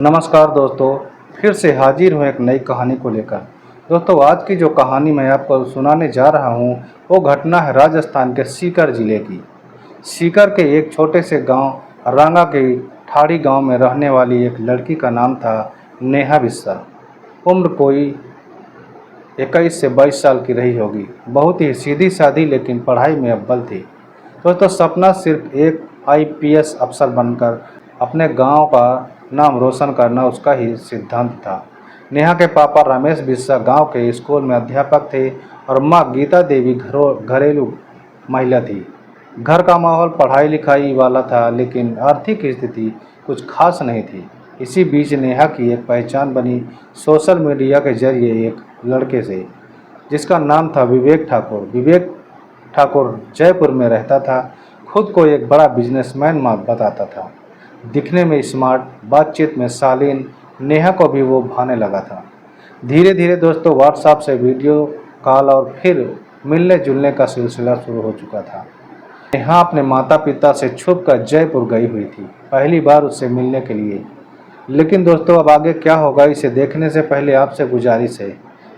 नमस्कार दोस्तों, फिर से हाजिर हूँ एक नई कहानी को लेकर। दोस्तों, आज की जो कहानी मैं आपको सुनाने जा रहा हूँ वो घटना है राजस्थान के सीकर जिले की। सीकर के एक छोटे से गांव रांगा के ठाड़ी गांव में रहने वाली एक लड़की का नाम था नेहा बिस्सा। उम्र कोई 21 से 22 साल की रही होगी। बहुत ही सीधी सादी लेकिन पढ़ाई में अव्वल थी। दोस्तों, सपना सिर्फ एक आईपीएस अफसर बनकर अपने गांव का नाम रोशन करना उसका ही सिद्धांत था। नेहा के पापा रमेश बिस्सा गांव के स्कूल में अध्यापक थे और मां गीता देवी घरेलू महिला थी। घर का माहौल पढ़ाई लिखाई वाला था, लेकिन आर्थिक स्थिति कुछ खास नहीं थी। इसी बीच नेहा की एक पहचान बनी सोशल मीडिया के जरिए एक लड़के से, जिसका नाम था विवेक ठाकुर। विवेक ठाकुर जयपुर में रहता था। खुद को एक बड़ा बिजनेसमैन बताता था। दिखने में स्मार्ट, बातचीत में शालीन। नेहा को भी वो भाने लगा था। धीरे धीरे दोस्तों व्हाट्सएप से वीडियो कॉल और फिर मिलने जुलने का सिलसिला शुरू हो चुका था। नेहा अपने माता पिता से छुपकर जयपुर गई हुई थी, पहली बार उससे मिलने के लिए। लेकिन दोस्तों, अब आगे क्या होगा इसे देखने से पहले आपसे गुजारिश है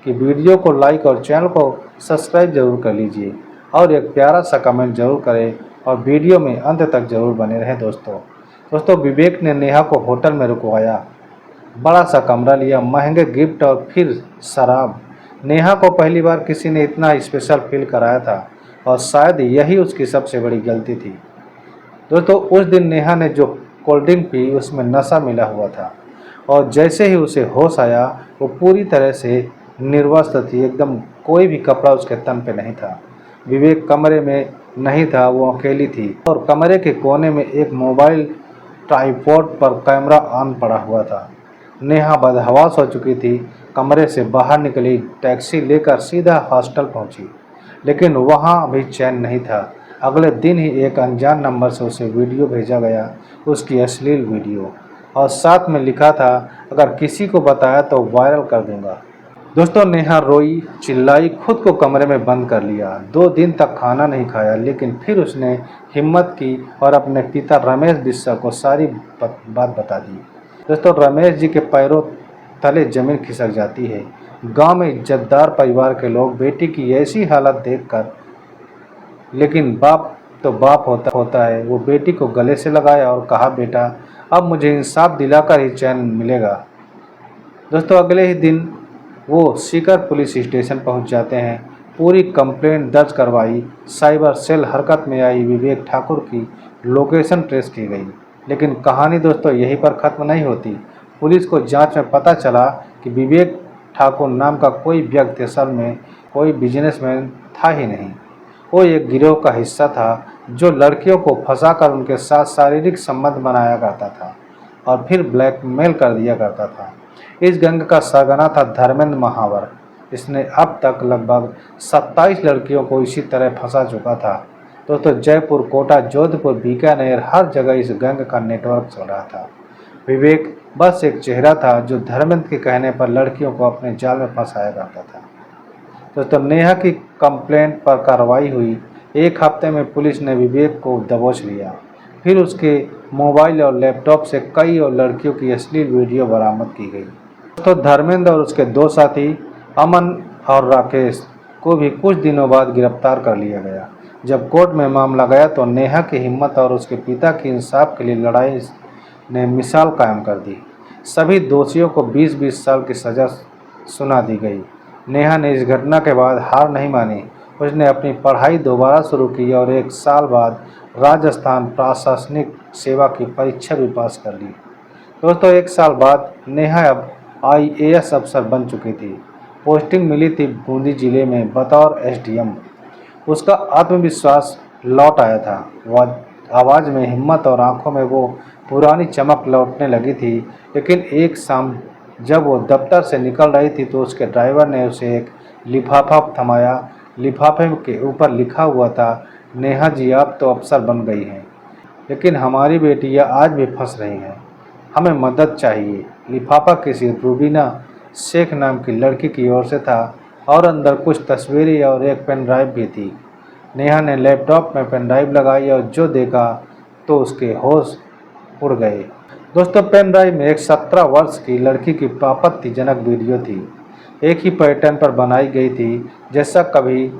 कि वीडियो को लाइक और चैनल को सब्सक्राइब जरूर कर लीजिए और एक प्यारा सा कमेंट जरूर करें और वीडियो में अंत तक जरूर बने रहें। दोस्तों, विवेक ने नेहा को होटल में रुकवाया, बड़ा सा कमरा लिया, महंगे गिफ्ट और फिर शराब। नेहा को पहली बार किसी ने इतना स्पेशल फील कराया था और शायद यही उसकी सबसे बड़ी गलती थी। दोस्तों, उस दिन नेहा ने जो कोल्ड ड्रिंक पी उसमें नशा मिला हुआ था और जैसे ही उसे होश आया वो पूरी तरह से निर्वस्त्र थी। एकदम कोई भी कपड़ा उसके तन पे नहीं था। विवेक कमरे में नहीं था, वो अकेली थी और कमरे के कोने में एक मोबाइल ट्राइपॉड पर कैमरा ऑन पड़ा हुआ था। नेहा बदहवास हो चुकी थी। कमरे से बाहर निकली, टैक्सी लेकर सीधा हॉस्टल पहुंची, लेकिन वहां भी चैन नहीं था। अगले दिन ही एक अनजान नंबर से उसे वीडियो भेजा गया, उसकी अश्लील वीडियो, और साथ में लिखा था, अगर किसी को बताया तो वायरल कर दूंगा। दोस्तों, नेहा रोई, चिल्लाई, खुद को कमरे में बंद कर लिया। 2 दिन तक खाना नहीं खाया, लेकिन फिर उसने हिम्मत की और अपने पिता रमेश बिस्सा को सारी बात बता दी। दोस्तों, रमेश जी के पैरों तले जमीन खिसक जाती है। गांव में इज्जतदार परिवार के लोग बेटी की ऐसी हालत देखकर, लेकिन बाप तो बाप होता है, वो बेटी को गले से लगाया और कहा, बेटा अब मुझे इंसाफ दिलाकर ही चैन मिलेगा। दोस्तों, अगले ही दिन वो सीकर पुलिस स्टेशन पहुंच जाते हैं। पूरी कंप्लेंट दर्ज करवाई। साइबर सेल हरकत में आई। विवेक ठाकुर की लोकेशन ट्रेस की गई। लेकिन कहानी दोस्तों यहीं पर ख़त्म नहीं होती। पुलिस को जांच में पता चला कि विवेक ठाकुर नाम का कोई व्यक्ति असल में कोई बिजनेसमैन था ही नहीं। वो एक गिरोह का हिस्सा था जो लड़कियों को फंसाकर उनके साथ शारीरिक संबंध बनाया करता था और फिर ब्लैकमेल कर दिया करता था। इस गैंग का सरगना था धर्मेंद्र महावर। इसने अब तक लगभग 27 लड़कियों को इसी तरह फंसा चुका था। दोस्तों, जयपुर, कोटा, जोधपुर, बीकानेर, हर जगह इस गैंग का नेटवर्क चल रहा था। विवेक बस एक चेहरा था जो धर्मेंद्र के कहने पर लड़कियों को अपने जाल में फंसाया करता था। दोस्तों, नेहा की कंप्लेंट पर कार्रवाई हुई। 1 हफ्ते में पुलिस ने विवेक को दबोच लिया। फिर उसके मोबाइल और लैपटॉप से कई और लड़कियों की अश्लील वीडियो बरामद की गई। दोस्तों, धर्मेंद्र और उसके 2 साथी अमन और राकेश को भी कुछ दिनों बाद गिरफ्तार कर लिया गया। जब कोर्ट में मामला गया तो नेहा की हिम्मत और उसके पिता की इंसाफ के लिए लड़ाई ने मिसाल कायम कर दी। सभी दोषियों को 20-20 साल की सज़ा सुना दी गई। नेहा ने इस घटना के बाद हार नहीं मानी। उसने अपनी पढ़ाई दोबारा शुरू की और 1 साल बाद राजस्थान प्रशासनिक सेवा की परीक्षा भी पास कर ली। दोस्तों, 1 साल बाद नेहा अब आईएएस अफसर बन चुकी थी। पोस्टिंग मिली थी बूंदी जिले में बतौर एसडीएम। उसका आत्मविश्वास लौट आया था। वह आवाज़ में हिम्मत और आंखों में वो पुरानी चमक लौटने लगी थी। लेकिन एक शाम जब वो दफ्तर से निकल रही थी तो उसके ड्राइवर ने उसे एक लिफाफा थमाया। लिफाफे के ऊपर लिखा हुआ था, नेहा जी आप तो अफसर बन गई हैं, लेकिन हमारी बेटियां आज भी फंस रही हैं, हमें मदद चाहिए। लिफाफा किसी रूबीना शेख नाम की लड़की की ओर से था और अंदर कुछ तस्वीरें और एक पेन ड्राइव भी थी। नेहा ने लैपटॉप में पेन ड्राइव लगाई और जो देखा तो उसके होश उड़ गए। दोस्तों, पेन ड्राइव में एक 17 वर्ष की लड़की की आपत्तिजनक वीडियो थी। एक ही पैटर्न पर बनाई गई थी जैसा कभी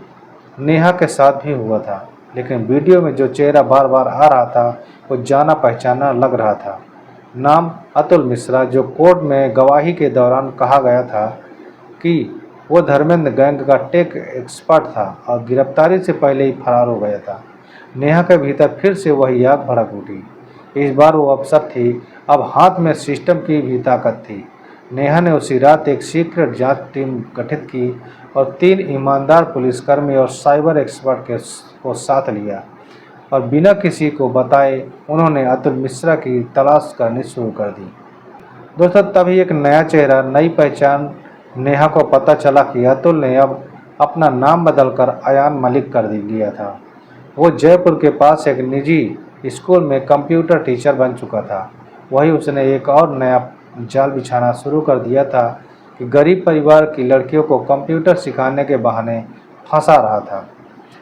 नेहा के साथ भी हुआ था, लेकिन वीडियो में जो चेहरा बार बार आ रहा था वो जाना पहचाना लग रहा था। नाम अतुल मिश्रा, जो कोर्ट में गवाही के दौरान कहा गया था कि वो धर्मेंद्र गैंग का टेक एक्सपर्ट था और गिरफ्तारी से पहले ही फरार हो गया था। नेहा के भीतर फिर से वही आग भड़क उठी। इस बार वो अफसर थी, अब हाथ में सिस्टम की भी ताकत थी। नेहा ने उसी रात एक सीक्रेट जांच टीम गठित की और 3 ईमानदार पुलिसकर्मी और साइबर एक्सपर्ट को साथ लिया और बिना किसी को बताए उन्होंने अतुल मिश्रा की तलाश करनी शुरू कर दी। दोस्तों, तभी एक नया चेहरा, नई पहचान। नेहा को पता चला कि अतुल ने अब अपना नाम बदलकर अयान मलिक कर लिया था। वो जयपुर के पास एक निजी स्कूल में कंप्यूटर टीचर बन चुका था। वही उसने एक और नया जाल बिछाना शुरू कर दिया था कि गरीब परिवार की लड़कियों को कंप्यूटर सिखाने के बहाने फंसा रहा था।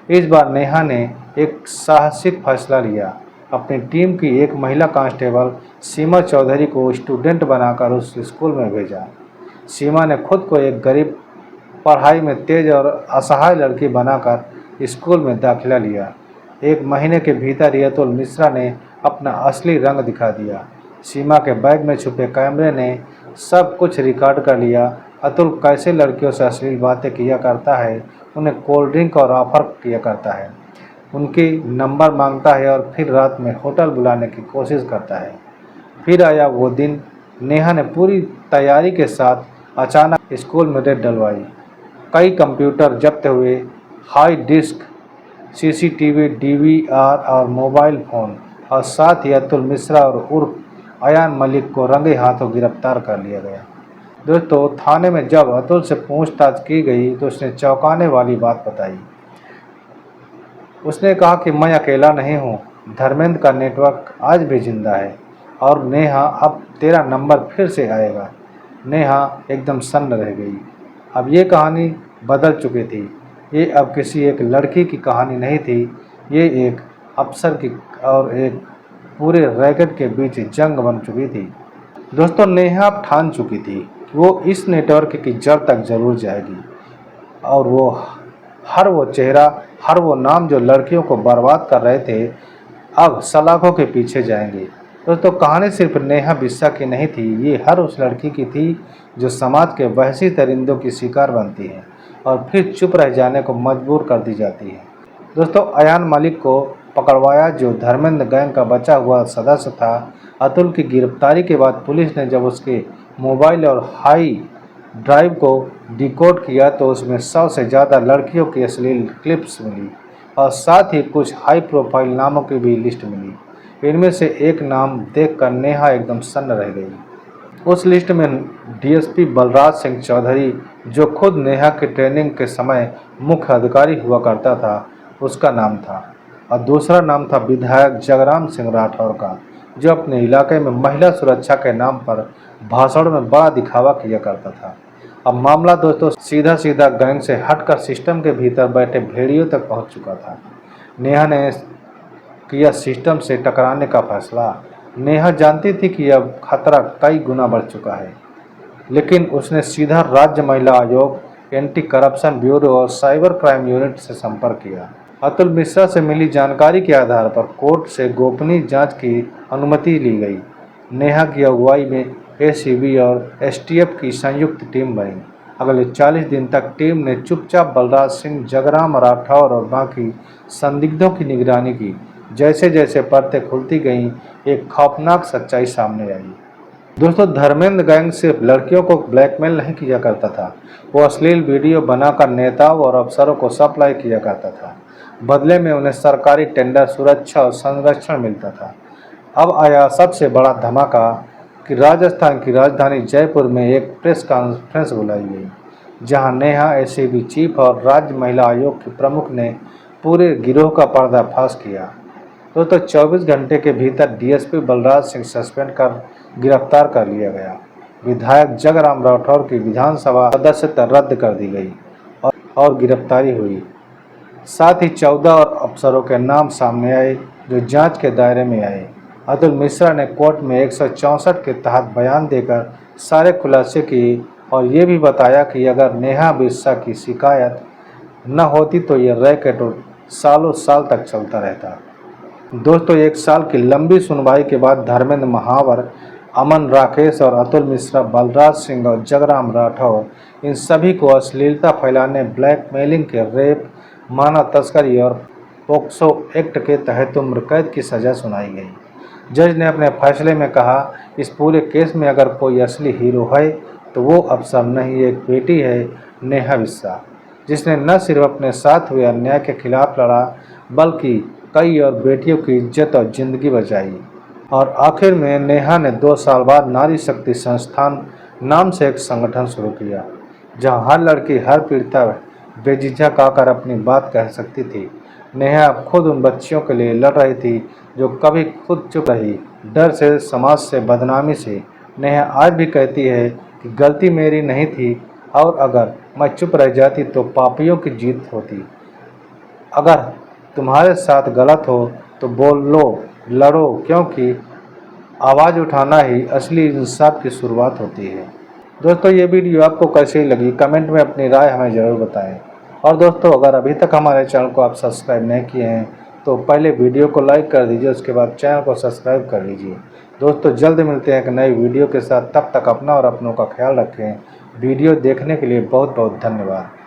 इस बार नेहा ने एक साहसिक फैसला लिया। अपनी टीम की एक महिला कांस्टेबल सीमा चौधरी को स्टूडेंट बनाकर उस स्कूल में भेजा। सीमा ने खुद को एक गरीब, पढ़ाई में तेज और असहाय लड़की बनाकर स्कूल में दाखिला लिया। 1 महीने के भीतर ही अतुल मिश्रा ने अपना असली रंग दिखा दिया। सीमा के बैग में छुपे कैमरे ने सब कुछ रिकॉर्ड कर लिया। अतुल कैसे लड़कियों से अश्लील बातें किया करता है, उन्हें कोल्ड ड्रिंक और ऑफर किया करता है, उनकी नंबर मांगता है और फिर रात में होटल बुलाने की कोशिश करता है। फिर आया वो दिन। नेहा ने पूरी तैयारी के साथ अचानक स्कूल में रेड डलवाई। कई कंप्यूटर जब्त हुए, हाई डिस्क सीसीटीवी, डीवीआर और मोबाइल फ़ोन, और साथ ही अतुल मिश्रा और उर्फ अयान मलिक को रंगे हाथों गिरफ्तार कर लिया गया। दोस्तों, थाने में जब अतुल से पूछताछ की गई तो उसने चौंकाने वाली बात बताई। उसने कहा कि मैं अकेला नहीं हूँ, धर्मेंद्र का नेटवर्क आज भी जिंदा है और नेहा, अब तेरा नंबर फिर से आएगा। नेहा एकदम सन्न रह गई। अब ये कहानी बदल चुकी थी। ये अब किसी एक लड़की की कहानी नहीं थी, ये एक अफसर की और एक पूरे रैकेट के बीच जंग बन चुकी थी। दोस्तों, नेहा अब ठान चुकी थी कि वो इस नेटवर्क की जड़ तक जरूर जाएगी और वो चेहरा, हर वो नाम जो लड़कियों को बर्बाद कर रहे थे, अब सलाखों के पीछे जाएंगे। दोस्तों, कहानी सिर्फ नेहा बिस्सा की नहीं थी, ये हर उस लड़की की थी जो समाज के वहशी दरिंदों की शिकार बनती है और फिर चुप रह जाने को मजबूर कर दी जाती है। दोस्तों, अयान मलिक को पकड़वाया, जो धर्मेंद्र गैंग का बचा हुआ सदस्य था। अतुल की गिरफ्तारी के बाद पुलिस ने जब उसके मोबाइल और हाई ड्राइव को डिकोड किया तो उसमें 100 से ज़्यादा लड़कियों की अश्लील क्लिप्स मिली और साथ ही कुछ हाई प्रोफाइल नामों की भी लिस्ट मिली। इनमें से एक नाम देखकर नेहा एकदम सन्न रह गई। उस लिस्ट में डीएसपी बलराज सिंह चौधरी, जो खुद नेहा की ट्रेनिंग के समय मुख्य अधिकारी हुआ करता था, उसका नाम था और दूसरा नाम था विधायक जगराम सिंह राठौर का, जो अपने इलाके में महिला सुरक्षा के नाम पर भाषण में बड़ा दिखावा किया करता था। अब मामला दोस्तों सीधा सीधा गैंग से हटकर सिस्टम के भीतर बैठे भेड़ियों तक पहुंच चुका था। नेहा ने किया सिस्टम से टकराने का फैसला। नेहा जानती थी कि अब खतरा कई गुना बढ़ चुका है, लेकिन उसने सीधा राज्य महिला आयोग, एंटी करप्शन ब्यूरो और साइबर क्राइम यूनिट से संपर्क किया। अतुल मिश्रा से मिली जानकारी के आधार पर कोर्ट से गोपनीय जांच की अनुमति ली गई। नेहा की अगुवाई में एसीबी और एसटीएफ की संयुक्त टीम बनी। अगले 40 दिन तक टीम ने चुपचाप बलराज सिंह, जगराम राठौर और बाकी संदिग्धों की निगरानी की। जैसे जैसे परतें खुलती गईं, एक खौफनाक सच्चाई सामने आई। दोस्तों, धर्मेंद्र गैंग सिर्फ लड़कियों को ब्लैकमेल नहीं किया करता था, वो अश्लील वीडियो बनाकर नेताओं और अफसरों को सप्लाई किया करता था। बदले में उन्हें सरकारी टेंडर, सुरक्षा और संरक्षण मिलता था। अब आया सबसे बड़ा धमाका कि राजस्थान की राजधानी जयपुर में एक प्रेस कॉन्फ्रेंस बुलाई गई, जहां नेहा, एसीबी चीफ और राज्य महिला आयोग के प्रमुख ने पूरे गिरोह का पर्दाफाश किया। दोस्तों, 24 घंटे के भीतर डीएसपी बलराज सिंह सस्पेंड कर गिरफ्तार कर लिया गया। विधायक जगराम राठौर की विधानसभा सदस्यता रद्द कर दी गई और गिरफ्तारी हुई। साथ ही 14 और अफसरों के नाम सामने आए जो जांच के दायरे में आए। अतुल मिश्रा ने कोर्ट में 164 के तहत बयान देकर सारे खुलासे किए और ये भी बताया कि अगर नेहा बिस्सा की शिकायत न होती तो ये रैकेट सालों साल तक चलता रहता। दोस्तों, 1 साल की लंबी सुनवाई के बाद धर्मेंद्र महावर, अमन राकेश और अतुल मिश्रा, बलराज सिंह और जगराम राठौर, इन सभी को अश्लीलता फैलाने, ब्लैकमेलिंग के रेप, मानव तस्करी और पोक्सो एक्ट के तहत उम्र कैद की सज़ा सुनाई गई। जज ने अपने फैसले में कहा, इस पूरे केस में अगर कोई असली हीरो है तो वो अफसर नहीं, एक बेटी है, नेहा बिस्सा, जिसने न सिर्फ अपने साथ हुए अन्याय के खिलाफ लड़ा बल्कि कई और बेटियों की इज्जत और जिंदगी बचाई। और आखिर में नेहा ने 2 साल बाद नारी शक्ति संस्थान नाम से एक संगठन शुरू किया, जहां हर लड़की, हर पीड़िता बेझिझक आकर अपनी बात कह सकती थी। नेहा अब खुद उन बच्चियों के लिए लड़ रही थी जो कभी खुद चुप रही, डर से, समाज से, बदनामी से। नेहा आज भी कहती है कि गलती मेरी नहीं थी और अगर मैं चुप रह जाती तो पापियों की जीत होती। अगर तुम्हारे साथ गलत हो तो बोलो, लड़ो, क्योंकि आवाज़ उठाना ही असली इंसाफ की शुरुआत होती है। दोस्तों, ये वीडियो आपको कैसी लगी कमेंट में अपनी राय हमें ज़रूर बताएं। और दोस्तों, अगर अभी तक हमारे चैनल को आप सब्सक्राइब नहीं किए हैं तो पहले वीडियो को लाइक कर दीजिए, उसके बाद चैनल को सब्सक्राइब कर लीजिए। दोस्तों, जल्द मिलते हैं एक नई वीडियो के साथ, तब तक अपना और अपनों का ख्याल रखें। वीडियो देखने के लिए बहुत बहुत धन्यवाद।